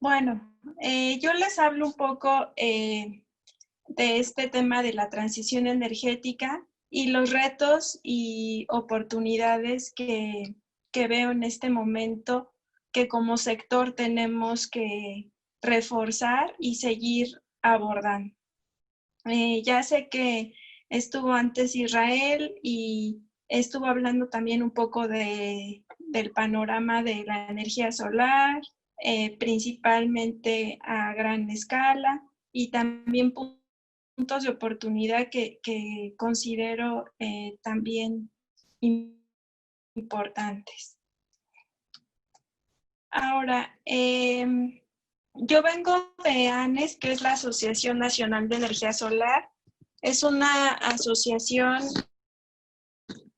Bueno, yo les hablo un poco de este tema de la transición energética y los retos y oportunidades que veo en este momento que como sector tenemos que reforzar y seguir abordando. Ya sé que estuvo antes Israel y estuvo hablando también un poco del panorama de la energía solar, principalmente a gran escala, y también puntos de oportunidad que considero también importantes. Ahora, yo vengo de ANES, que es la Asociación Nacional de Energía Solar. Es una asociación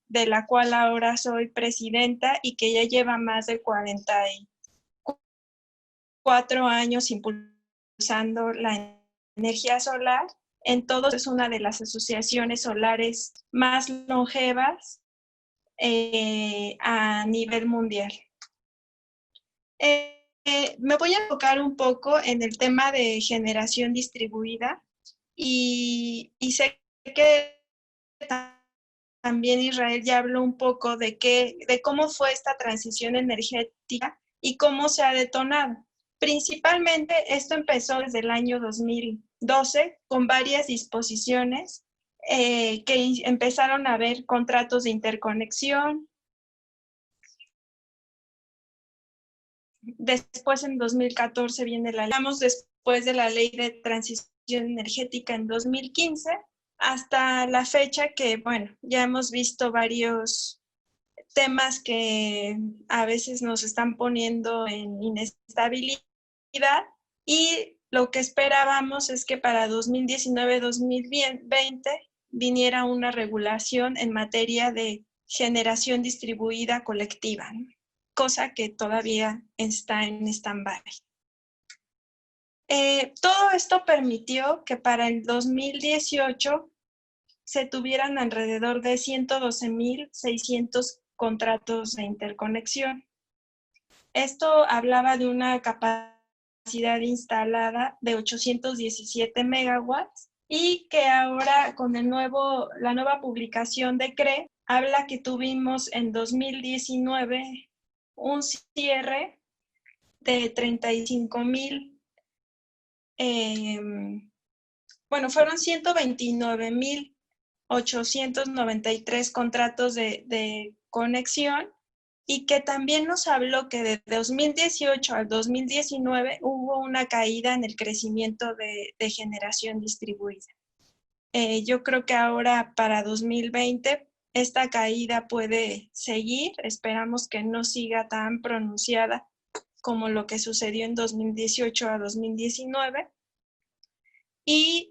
de la cual ahora soy presidenta y que ya lleva más de 44 años impulsando la energía solar. En todos es una de las asociaciones solares más longevas a nivel mundial. Me voy a enfocar un poco en el tema de generación distribuida y sé que también Israel ya habló un poco de cómo fue esta transición energética y cómo se ha detonado. Principalmente esto empezó desde el año 2012 con varias disposiciones que empezaron a haber contratos de interconexión. Después, en 2014, viene después de la Ley de Transición Energética en 2015, hasta la fecha que, bueno, ya hemos visto varios temas que a veces nos están poniendo en inestabilidad y lo que esperábamos es que para 2019-2020 viniera una regulación en materia de generación distribuida colectiva, ¿no? Cosa que todavía está en stand-by. Todo esto permitió que para el 2018 se tuvieran alrededor de 112,600 contratos de interconexión. Esto hablaba de una capacidad instalada de 817 megawatts y que ahora con la nueva publicación de CRE habla que tuvimos en 2019 un cierre de 35,000, fueron 129,893 contratos de conexión y que también nos habló que de 2018 al 2019 hubo una caída en el crecimiento de generación distribuida. Yo creo que ahora para 2020 esta caída puede seguir, esperamos que no siga tan pronunciada como lo que sucedió en 2018 a 2019. Y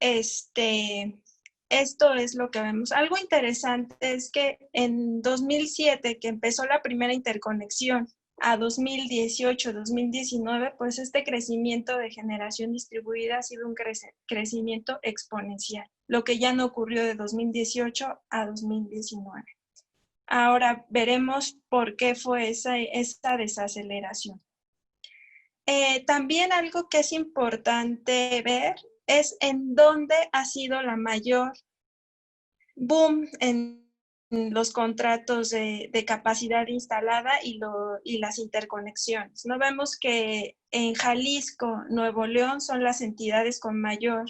esto es lo que vemos. Algo interesante es que en 2007, que empezó la primera interconexión, a 2018-2019, pues este crecimiento de generación distribuida ha sido un crecimiento exponencial, lo que ya no ocurrió de 2018 a 2019. Ahora veremos por qué fue esta desaceleración. También algo que es importante ver es en dónde ha sido la mayor boom en los contratos de capacidad instalada y las interconexiones. No vemos que en Jalisco, Nuevo León son las entidades con mayor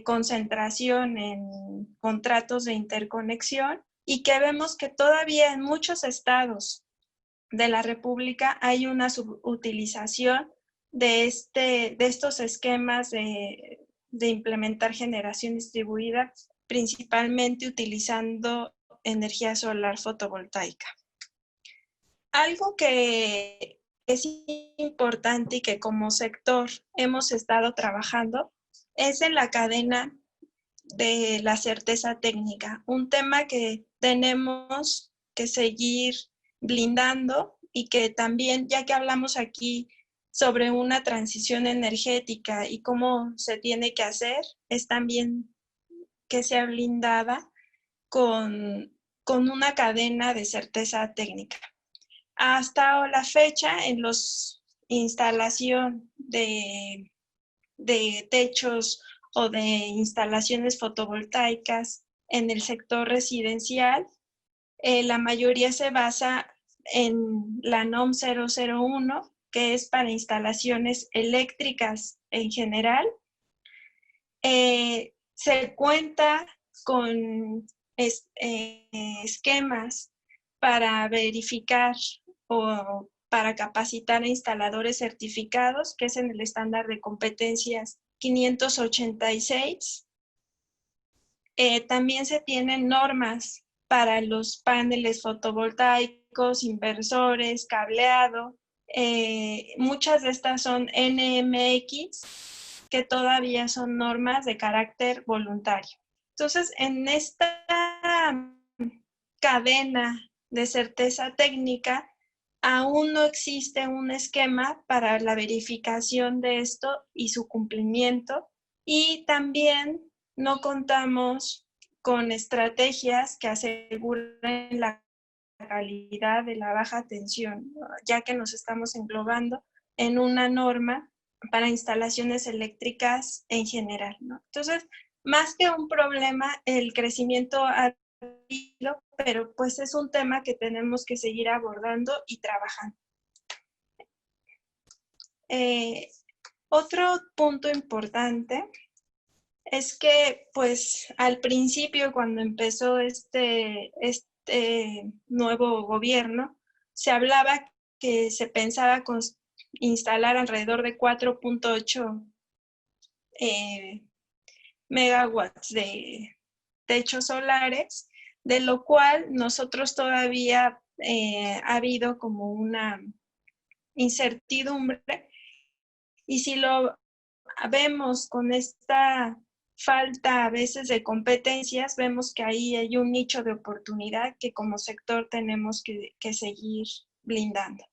concentración en contratos de interconexión y que vemos que todavía en muchos estados de la República hay una subutilización de estos esquemas de implementar generación distribuida, principalmente utilizando energía solar fotovoltaica. Algo que es importante y que como sector hemos estado trabajando es en la cadena de la certeza técnica, un tema que tenemos que seguir blindando y que también, ya que hablamos aquí sobre una transición energética y cómo se tiene que hacer, es también que sea blindada con una cadena de certeza técnica. Hasta la fecha, en la instalación de techos o de instalaciones fotovoltaicas en el sector residencial, la mayoría se basa en la NOM 001, que es para instalaciones eléctricas en general. Se cuenta con esquemas para verificar o para capacitar a instaladores certificados, que es en el estándar de competencias 586. También se tienen normas para los paneles fotovoltaicos, inversores, cableado. Muchas de estas son NMX, que todavía son normas de carácter voluntario. Entonces, en esta cadena de certeza técnica, aún no existe un esquema para la verificación de esto y su cumplimiento, y también no contamos con estrategias que aseguren la calidad de la baja tensión, ya que nos estamos englobando en una norma para instalaciones eléctricas en general, ¿no? Entonces, más que un problema, el crecimiento ha habido, pero pues es un tema que tenemos que seguir abordando y trabajando. Otro punto importante es que pues al principio, cuando empezó este nuevo gobierno, se hablaba que se pensaba instalar alrededor de 4.8 megawatts de techos solares, de lo cual nosotros todavía ha habido como una incertidumbre, y si lo vemos con esta falta a veces de competencias, vemos que ahí hay un nicho de oportunidad que como sector tenemos que seguir blindando.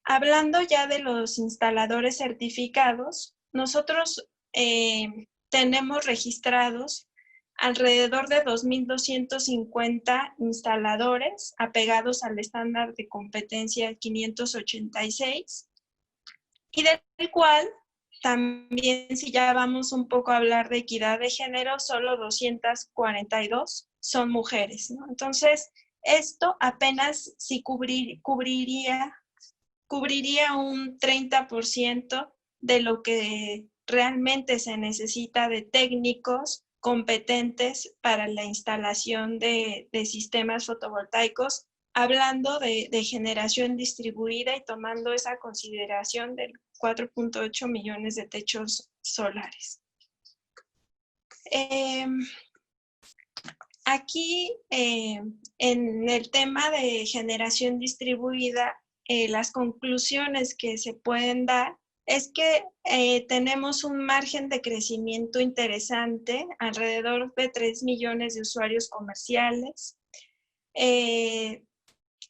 Hablando ya de los instaladores certificados, nosotros tenemos registrados alrededor de 2.250 instaladores apegados al estándar de competencia 586, y del cual también, si ya vamos un poco a hablar de equidad de género, solo 242 son mujeres, ¿no? Entonces, esto apenas sí cubriría un 30% de lo que realmente se necesita de técnicos competentes para la instalación de sistemas fotovoltaicos, hablando de generación distribuida y tomando esa consideración del 4.8 millones de techos solares. Aquí, en el tema de generación distribuida, las conclusiones que se pueden dar es que tenemos un margen de crecimiento interesante, alrededor de 3 millones de usuarios comerciales.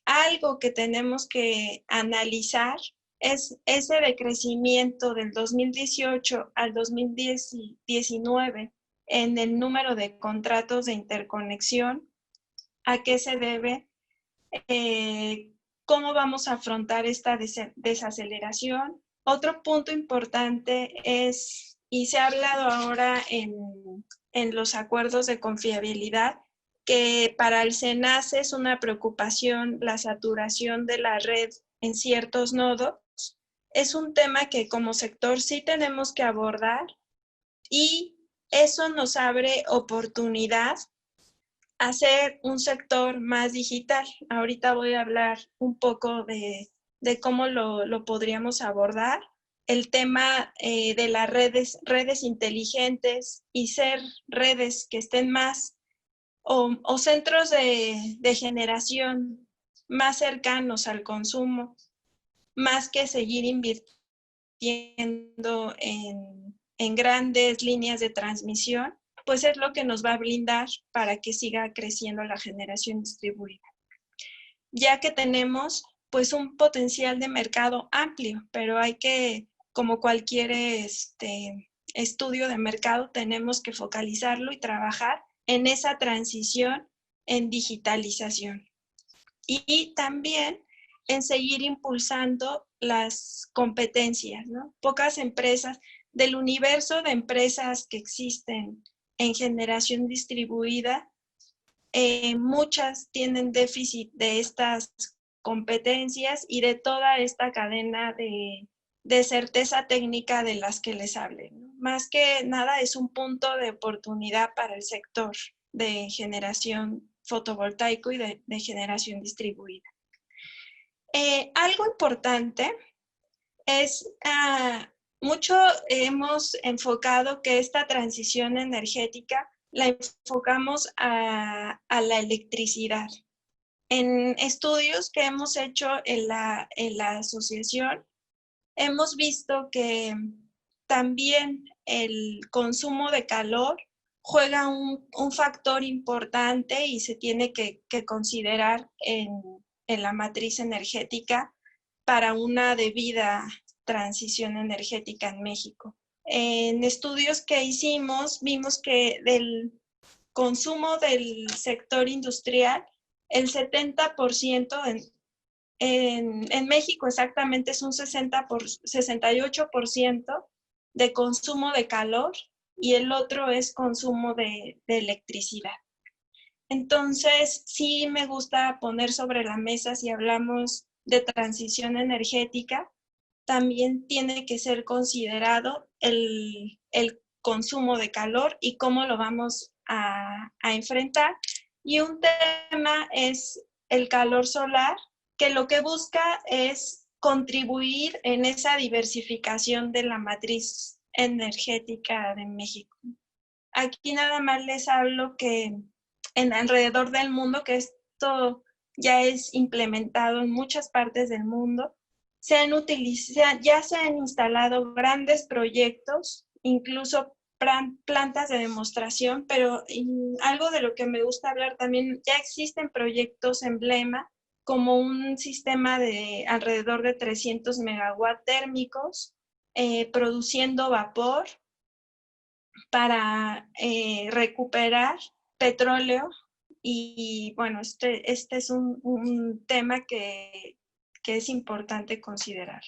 Algo que tenemos que analizar es ese decrecimiento del 2018 al 2019 en el número de contratos de interconexión. ¿A qué se debe? ¿Cómo vamos a afrontar esta desaceleración? Otro punto importante es, y se ha hablado ahora en los acuerdos de confiabilidad, que para el SENACE es una preocupación la saturación de la red en ciertos nodos. Es un tema que como sector sí tenemos que abordar, y eso nos abre oportunidad a ser un sector más digital. Ahorita voy a hablar un poco de cómo lo podríamos abordar. El tema de las redes inteligentes, y ser redes que estén más o centros de generación más cercanos al consumo, más que seguir invirtiendo en grandes líneas de transmisión, pues es lo que nos va a blindar para que siga creciendo la generación distribuida. Ya que tenemos pues un potencial de mercado amplio, pero hay que, como cualquier estudio de mercado, tenemos que focalizarlo y trabajar en esa transición en digitalización. Y también en seguir impulsando las competencias, ¿no? Pocas empresas, del universo de empresas que existen en generación distribuida, muchas tienen déficit de estas competencias y de toda esta cadena de certeza técnica de las que les hablé, ¿no? Más que nada es un punto de oportunidad para el sector de generación fotovoltaico y de generación distribuida. Algo importante es, mucho hemos enfocado que esta transición energética la enfocamos a la electricidad. En estudios que hemos hecho en la asociación, hemos visto que también el consumo de calor juega un factor importante y se tiene que considerar en la matriz energética para una debida transición energética en México. En estudios que hicimos, vimos que del consumo del sector industrial, el 70% en México exactamente es un 68% de consumo de calor y el otro es consumo de electricidad. Entonces, sí me gusta poner sobre la mesa, si hablamos de transición energética, también tiene que ser considerado el consumo de calor y cómo lo vamos a enfrentar. Y un tema es el calor solar, que lo que busca es contribuir en esa diversificación de la matriz energética de México. Aquí nada más les hablo que en alrededor del mundo, que esto ya es implementado en muchas partes del mundo, ya se han instalado grandes proyectos, incluso plantas de demostración, pero algo de lo que me gusta hablar también, ya existen proyectos emblema, como un sistema de alrededor de 300 megawatts térmicos, produciendo vapor para recuperar petróleo. Y bueno, este es un tema que es importante considerar.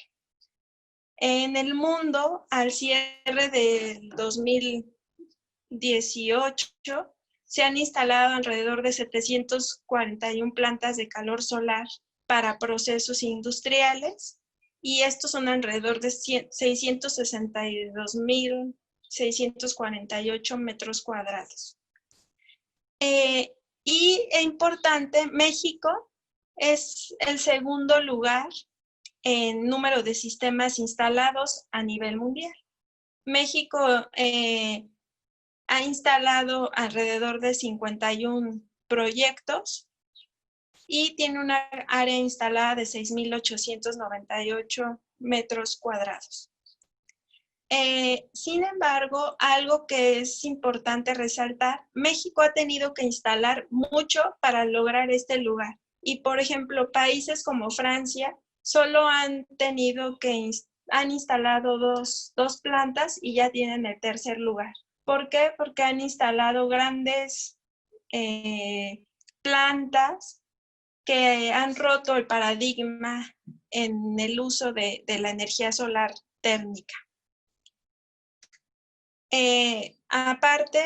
En el mundo, al cierre del 2018, se han instalado alrededor de 741 plantas de calor solar para procesos industriales y estos son alrededor de 662.648 metros cuadrados. Y es importante, México es el segundo lugar en número de sistemas instalados a nivel mundial. México ha instalado alrededor de 51 proyectos y tiene una área instalada de 6.898 metros cuadrados. Sin embargo, algo que es importante resaltar, México ha tenido que instalar mucho para lograr este lugar. Y, por ejemplo, países como Francia solo han instalado dos plantas y ya tienen el tercer lugar. ¿Por qué? Porque han instalado grandes plantas que han roto el paradigma en el uso de la energía solar térmica. Aparte,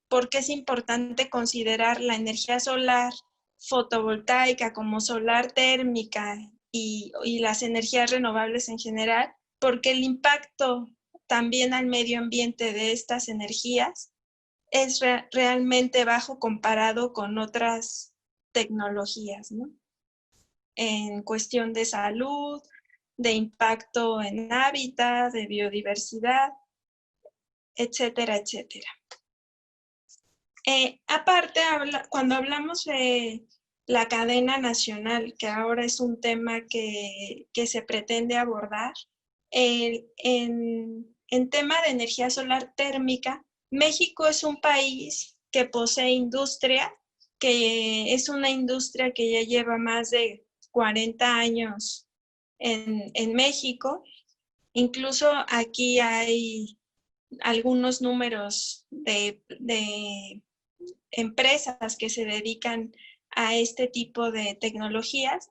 porque es importante considerar la energía solar fotovoltaica como solar térmica y las energías renovables en general, porque el impacto también al medio ambiente de estas energías es realmente bajo comparado con otras tecnologías, ¿no? En cuestión de salud, de impacto en hábitat, de biodiversidad, etcétera, etcétera. Aparte, cuando hablamos de la cadena nacional, que ahora es un tema que se pretende abordar, en tema de energía solar térmica, México es un país que posee industria, que es una industria que ya lleva más de 40 años en México. Incluso aquí hay algunos números de empresas que se dedican a este tipo de tecnologías,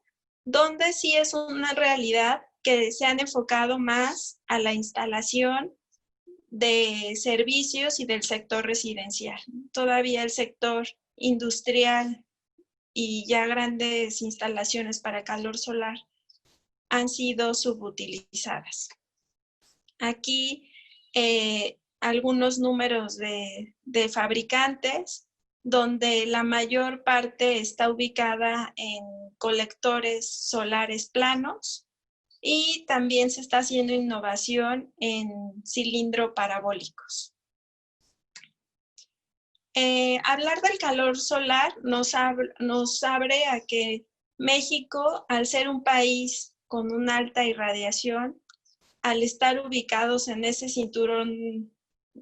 donde sí es una realidad que se han enfocado más a la instalación de servicios y del sector residencial. Todavía el sector industrial y ya grandes instalaciones para calor solar han sido subutilizadas. Aquí algunos números de fabricantes, donde la mayor parte está ubicada en colectores solares planos y también se está haciendo innovación en cilindro parabólicos. Hablar del calor solar nos abre a que México, al ser un país con una alta irradiación, al estar ubicados en ese cinturón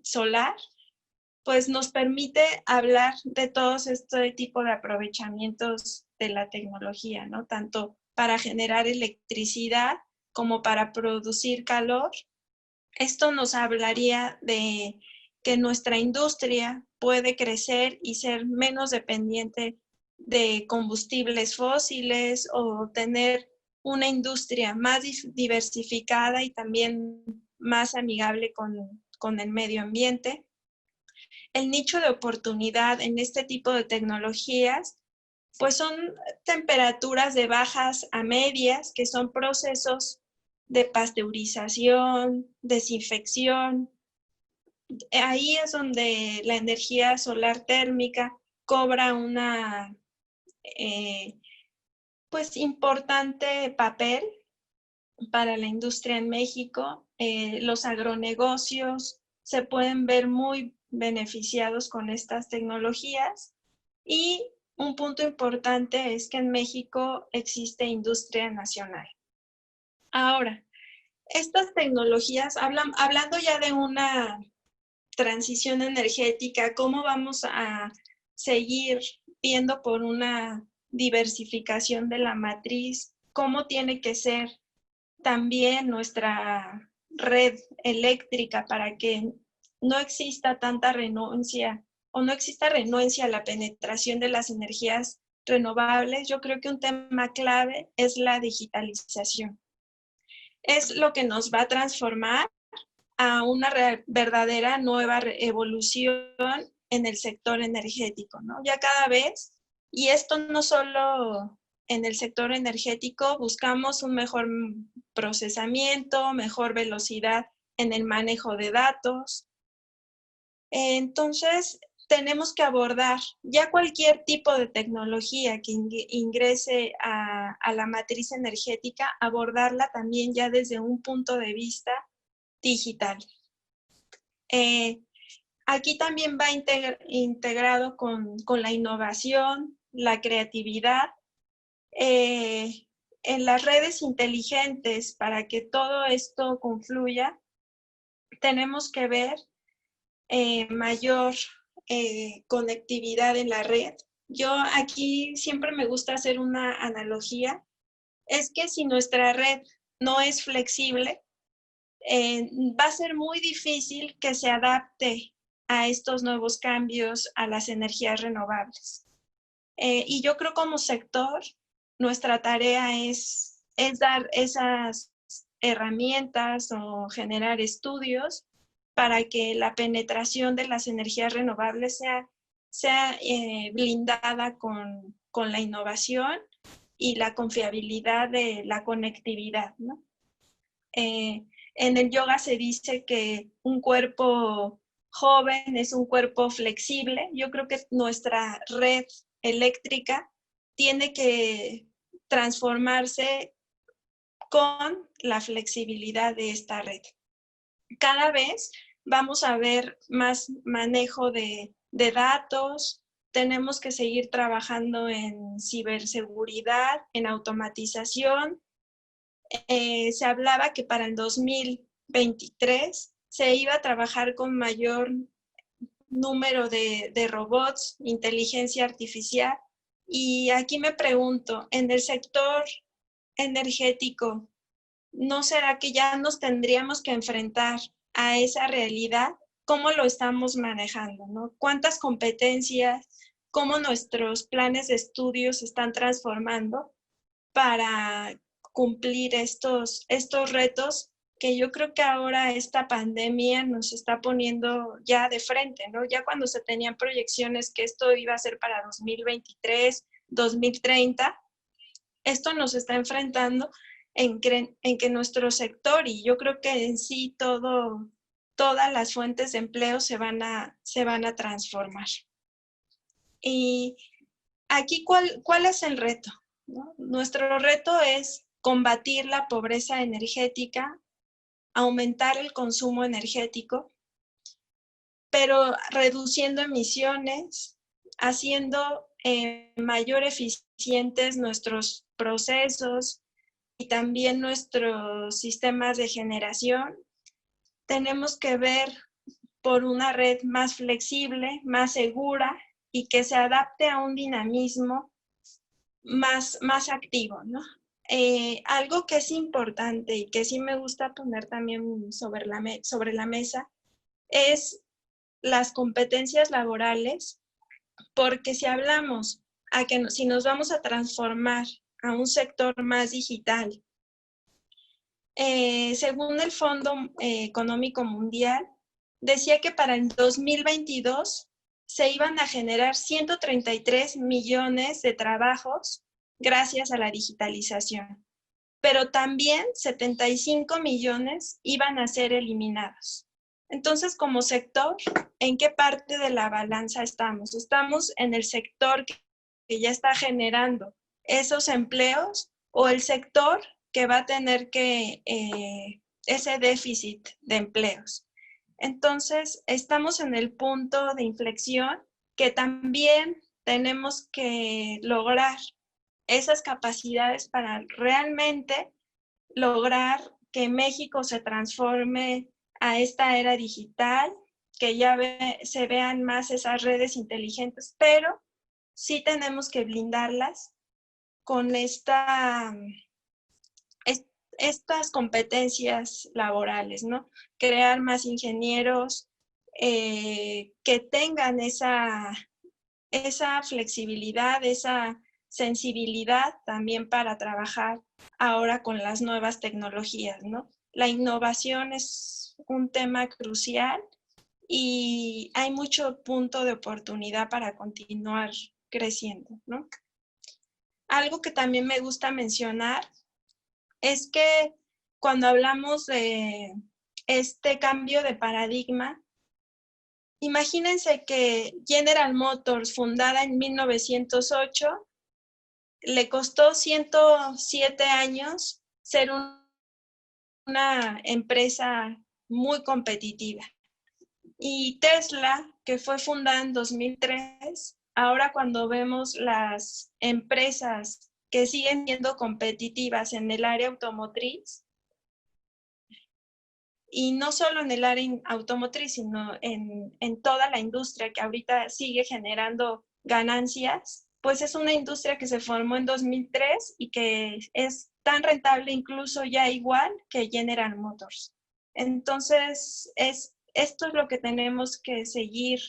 solar, pues nos permite hablar de todos este tipo de aprovechamientos de la tecnología, ¿no? Tanto para generar electricidad como para producir calor. Esto nos hablaría de que nuestra industria puede crecer y ser menos dependiente de combustibles fósiles o tener una industria más diversificada y también más amigable con el medio ambiente. El nicho de oportunidad en este tipo de tecnologías, pues son temperaturas de bajas a medias, que son procesos de pasteurización, desinfección. Ahí es donde la energía solar térmica cobra una pues importante papel para la industria en México. Los agronegocios se pueden ver muy beneficiados con estas tecnologías y un punto importante es que en México existe industria nacional. Ahora, estas tecnologías, hablando ya de una transición energética, cómo vamos a seguir viendo por una diversificación de la matriz, cómo tiene que ser también nuestra red eléctrica para que no exista tanta renuncia o no exista renuencia a la penetración de las energías renovables. Yo creo que un tema clave es la digitalización. Es lo que nos va a transformar a una verdadera nueva evolución en el sector energético, ¿no? Ya cada vez, y esto no solo en el sector energético, buscamos un mejor procesamiento, mejor velocidad en el manejo de datos. Entonces, tenemos que abordar ya cualquier tipo de tecnología que ingrese a la matriz energética, abordarla también ya desde un punto de vista digital. Aquí también va integrado con la innovación, la creatividad, en las redes inteligentes. Para que todo esto confluya, tenemos que ver mayor conectividad en la red. Yo aquí siempre me gusta hacer una analogía. Es que si nuestra red no es flexible, va a ser muy difícil que se adapte a estos nuevos cambios, a las energías renovables. Y yo creo como sector, nuestra tarea es dar esas herramientas o generar estudios para que la penetración de las energías renovables sea blindada con la innovación y la confiabilidad de la conectividad, ¿no? En el yoga se dice que un cuerpo joven es un cuerpo flexible. Yo creo que nuestra red eléctrica tiene que transformarse con la flexibilidad de esta red. Cada vez vamos a ver más manejo de datos. Tenemos que seguir trabajando en ciberseguridad, en automatización. Se hablaba que para el 2023 se iba a trabajar con mayor número de robots, inteligencia artificial. Y aquí me pregunto, en el sector energético, ¿no será que ya nos tendríamos que enfrentar a esa realidad? ¿Cómo lo estamos manejando, ¿no? ¿Cuántas competencias, cómo nuestros planes de estudios se están transformando para cumplir estos retos que yo creo que ahora esta pandemia nos está poniendo ya de frente, ¿no? Ya cuando se tenían proyecciones que esto iba a ser para 2023, 2030, esto nos está enfrentando en que nuestro sector, y yo creo que en sí todas las fuentes de empleo se van a transformar. Y aquí, ¿cuál es el reto? ¿No? Nuestro reto es combatir la pobreza energética, aumentar el consumo energético, pero reduciendo emisiones, haciendo mayor eficientes nuestros procesos y también nuestros sistemas de generación. Tenemos que ver por una red más flexible, más segura y que se adapte a un dinamismo más activo, ¿no? Algo que es importante y que sí me gusta poner también sobre la mesa es las competencias laborales, porque si hablamos si nos vamos a transformar a un sector más digital, según el Fondo Económico Mundial, decía que para el 2022 se iban a generar 133 millones de trabajos gracias a la digitalización, pero también 75 millones iban a ser eliminados. Entonces, como sector, ¿en qué parte de la balanza estamos? ¿Estamos en el sector que ya está generando esos empleos o el sector que va a tener ese déficit de empleos? Entonces, estamos en el punto de inflexión que también tenemos que lograr esas capacidades para realmente lograr que México se transforme a esta era digital, que ya se vean más esas redes inteligentes, pero sí tenemos que blindarlas con estas competencias laborales, ¿no? Crear más ingenieros que tengan esa flexibilidad, esa sensibilidad también para trabajar ahora con las nuevas tecnologías, ¿no? La innovación es un tema crucial y hay mucho punto de oportunidad para continuar creciendo, ¿no? Algo que también me gusta mencionar es que cuando hablamos de este cambio de paradigma, imagínense que General Motors, fundada en 1908, le costó 107 años ser una empresa muy competitiva. Y Tesla, que fue fundada en 2003, ahora cuando vemos las empresas que siguen siendo competitivas en el área automotriz, y no solo en el área automotriz, sino en toda la industria que ahorita sigue generando ganancias, pues es una industria que se formó en 2003 y que es tan rentable, incluso ya igual que General Motors. Entonces, esto es lo que tenemos que seguir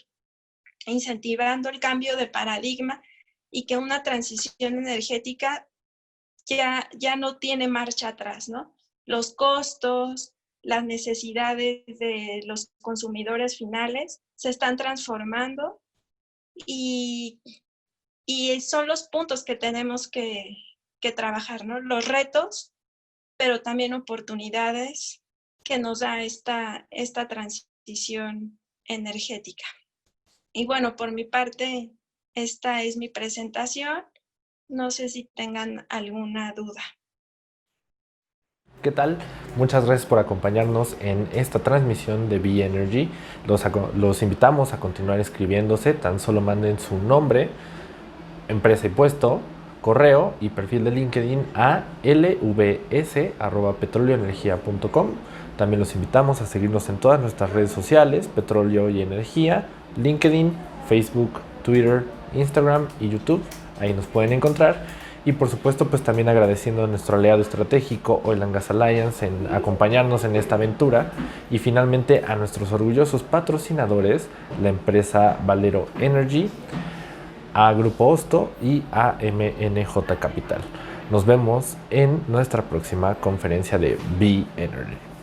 incentivando, el cambio de paradigma, y que una transición energética ya no tiene marcha atrás, ¿no? Los costos, las necesidades de los consumidores finales se están transformando y son los puntos que tenemos que trabajar, ¿no? Los retos, pero también oportunidades que nos da esta transición energética. Y bueno, por mi parte, esta es mi presentación. No sé si tengan alguna duda. ¿Qué tal? Muchas gracias por acompañarnos en esta transmisión de Be Energy. Los invitamos a continuar escribiéndose. Tan solo manden su nombre, empresa y puesto, correo y perfil de LinkedIn a lvs@petroleoenergia.com. También los invitamos a seguirnos en todas nuestras redes sociales, Petróleo y Energía, LinkedIn, Facebook, Twitter, Instagram y YouTube. Ahí nos pueden encontrar. Y por supuesto, pues también agradeciendo a nuestro aliado estratégico Oil & Gas Alliance en acompañarnos en esta aventura. Y finalmente a nuestros orgullosos patrocinadores, la empresa Valero Energy, a Grupo Hosto y a MNJ Capital. Nos vemos en nuestra próxima conferencia de Be Energy.